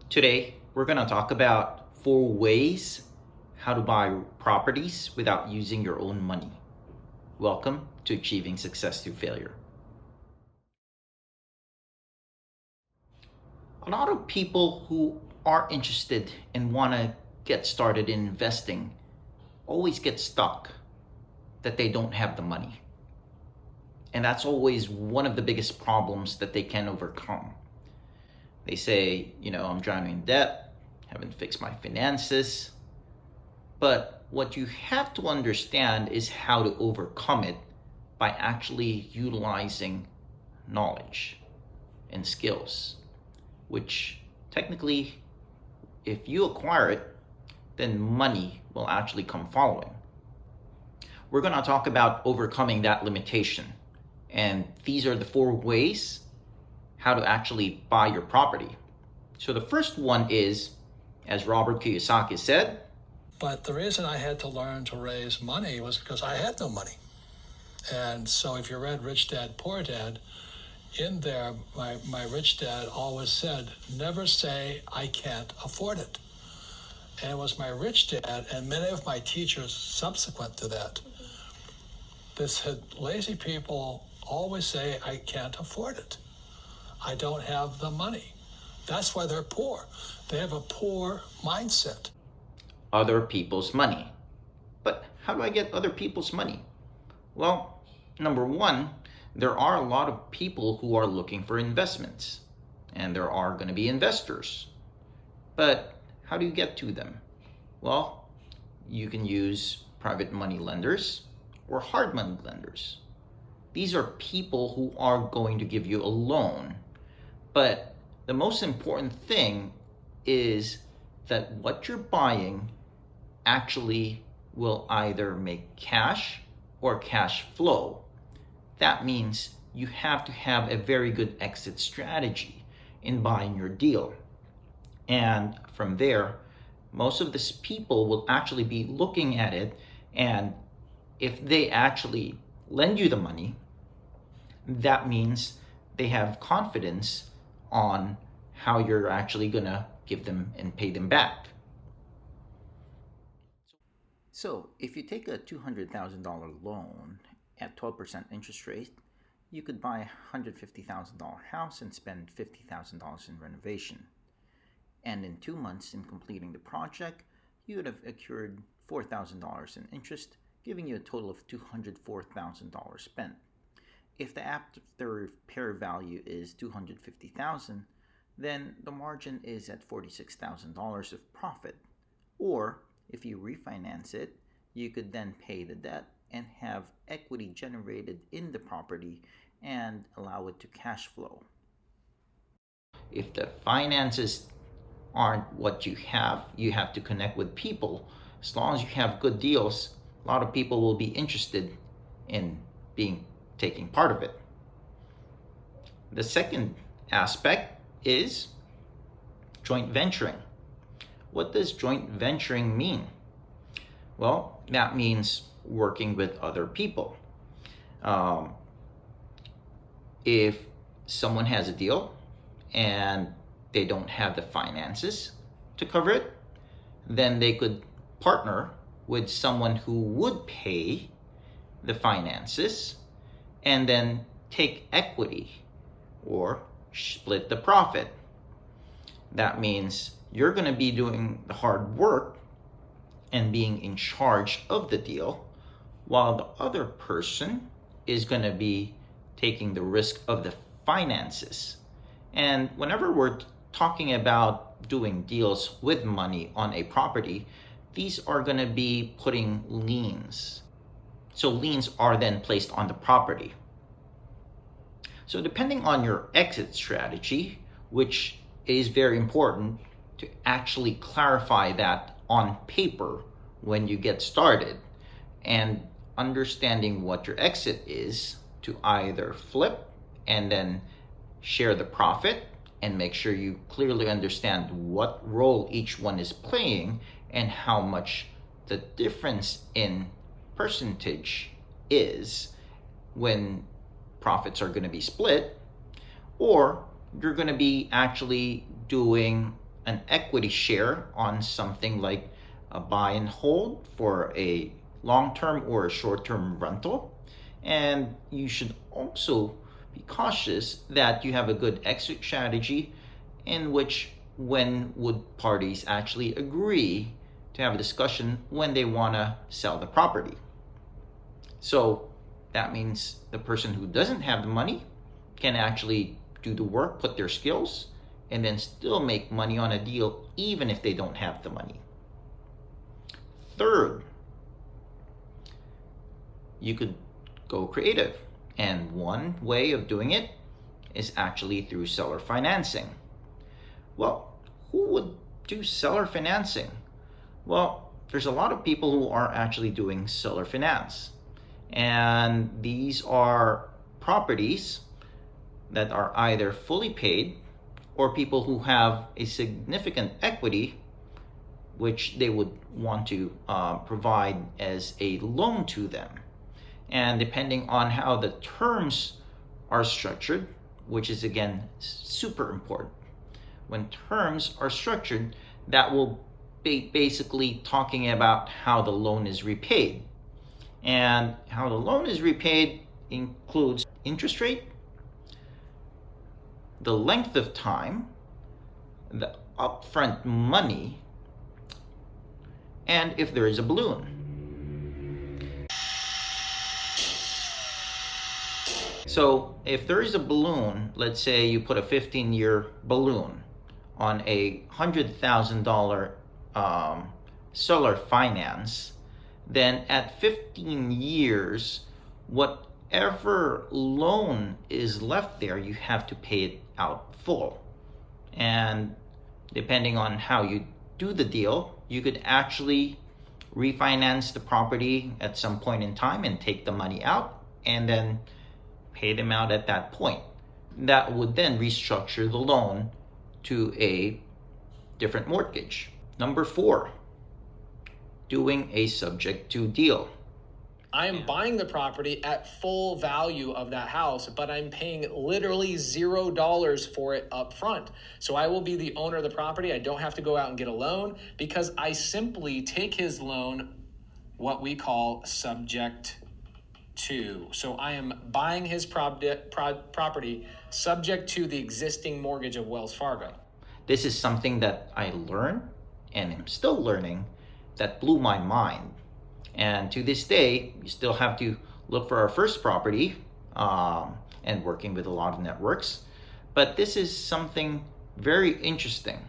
Today, we're going to talk about 4 ways how to buy properties without using your own money. Welcome to Achieving Success Through Failure. A lot of people who are interested and want to get started in investing always get stuck that they don't have the money. And that's always one of the biggest problems that they can overcome. They say, I'm drowning in debt, haven't fixed my finances. But what you have to understand is how to overcome it by actually utilizing knowledge and skills, which technically, if you acquire it, then money will actually come following. We're going to talk about overcoming that limitation. And these are the 4 ways how to actually buy your property. So the first one is, as Robert Kiyosaki said, but the reason I had to learn to raise money was because I had no money. And so if you read Rich Dad, Poor Dad, in there, my rich dad always said, never say I can't afford it. And it was my rich dad and many of my teachers subsequent to that. They said, lazy people always say I can't afford it. I don't have the money. That's why they're poor. They have a poor mindset. Other people's money. But how do I get other people's money? Well, number one, there are a lot of people who are looking for investments, and there are going to be investors. But how do you get to them? Well, you can use private money lenders or hard money lenders. These are people who are going to give you a loan. But the most important thing is that what you're buying actually will either make cash or cash flow. That means you have to have a very good exit strategy in buying your deal. And from there, most of these people will actually be looking at it, and if they actually lend you the money, that means they have confidence on how you're actually gonna give them and pay them back. So if you take a $200,000 loan at 12% interest rate, you could buy a $150,000 house and spend $50,000 in renovation. And in 2 months in completing the project, you would have accrued $4,000 in interest, giving you a total of $204,000 spent. If the after repair value is $250,000, then the margin is at $46,000 of profit. Or if you refinance it, you could then pay the debt and have equity generated in the property and allow it to cash flow. If the finances aren't what you have to connect with people. As long as you have good deals, a lot of people will be interested in taking part of it. The second aspect is joint venturing. What does joint venturing mean? Well, that means working with other people. If someone has a deal and they don't have the finances to cover it, then they could partner with someone who would pay the finances and then take equity or split the profit. That means you're going to be doing the hard work and being in charge of the deal, while the other person is going to be taking the risk of the finances. And whenever we're talking about doing deals with money on a property, these are going to be putting liens. So liens are then placed on the property. So depending on your exit strategy, which is very important to actually clarify that on paper when you get started, and understanding what your exit is to either flip and then share the profit, and make sure you clearly understand what role each one is playing and how much the difference in percentage is when profits are going to be split, or you're going to be actually doing an equity share on something like a buy and hold for a long-term or a short-term rental. And you should also be cautious that you have a good exit strategy in which when would parties actually agree to have a discussion when they want to sell the property. So that means the person who doesn't have the money can actually do the work, put their skills, and then still make money on a deal even if they don't have the money. Third, you could go creative. And one way of doing it is actually through seller financing. Well, who would do seller financing? Well, there's a lot of people who are actually doing seller finance. And these are properties that are either fully paid or people who have a significant equity which they would want to provide as a loan to them. And depending on how the terms are structured, which is again super important, when terms are structured, that will be basically talking about how the loan is repaid. And how the loan is repaid includes interest rate, the length of time, the upfront money, and if there is a balloon. So if there is a balloon, let's say you put a 15-year balloon on a $100,000 seller finance, then at 15 years, whatever loan is left there, you have to pay it out full. And depending on how you do the deal, you could actually refinance the property at some point in time and take the money out and then pay them out at that point. That would then restructure the loan to a different mortgage. Number 4, doing a subject to deal. I am buying the property at full value of that house, but I'm paying literally $0 for it up front. So I will be the owner of the property. I don't have to go out and get a loan because I simply take his loan, what we call subject to. So I am buying his property subject to the existing mortgage of Wells Fargo. This is something that I learned and am still learning that blew my mind. And to this day, you still have to look for our first property and working with a lot of networks. But this is something very interesting.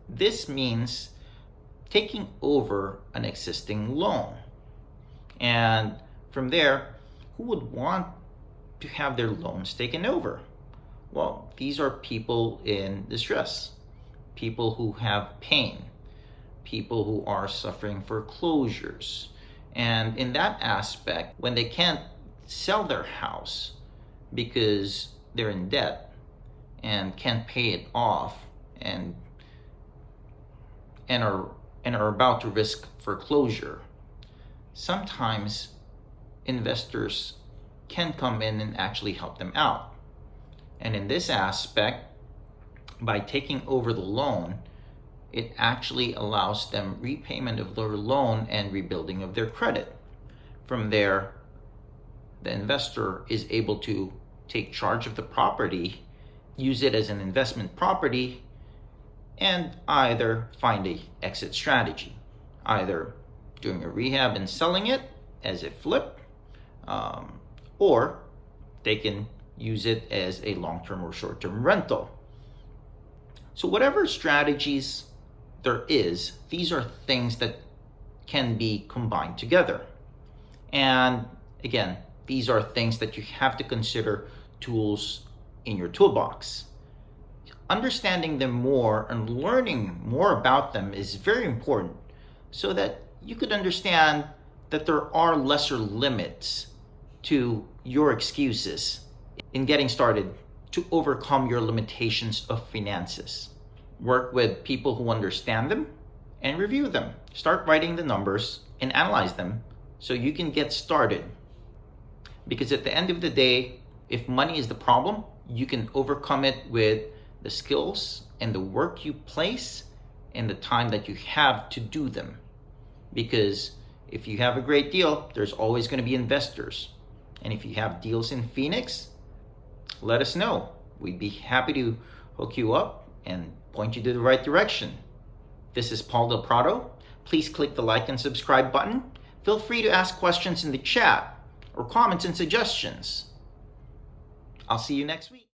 This means taking over an existing loan. And from there, who would want to have their loans taken over? Well, these are people in distress, people who have pain, people who are suffering foreclosures. And in that aspect, when they can't sell their house because they're in debt and can't pay it off and are about to risk foreclosure, sometimes investors can come in and actually help them out. And in this aspect, by taking over the loan, it actually allows them repayment of their loan and rebuilding of their credit. From there, the investor is able to take charge of the property, use it as an investment property, and either find an exit strategy, either doing a rehab and selling it as a flip, or they can use it as a long-term or short-term rental. So whatever strategies there is, these are things that can be combined together. And again, these are things that you have to consider tools in your toolbox. Understanding them more and learning more about them is very important so that you could understand that there are lesser limits to your excuses in getting started to overcome your limitations of finances. Work with people who understand them and review them. Start writing the numbers and analyze them so you can get started. Because at the end of the day, if money is the problem, you can overcome it with the skills and the work you place and the time that you have to do them. Because if you have a great deal, there's always going to be investors. And if you have deals in Phoenix, let us know. We'd be happy to hook you up and point you to the right direction. This is Paul Del Prado. Please click the like and subscribe button. Feel free to ask questions in the chat or comments and suggestions. I'll see you next week.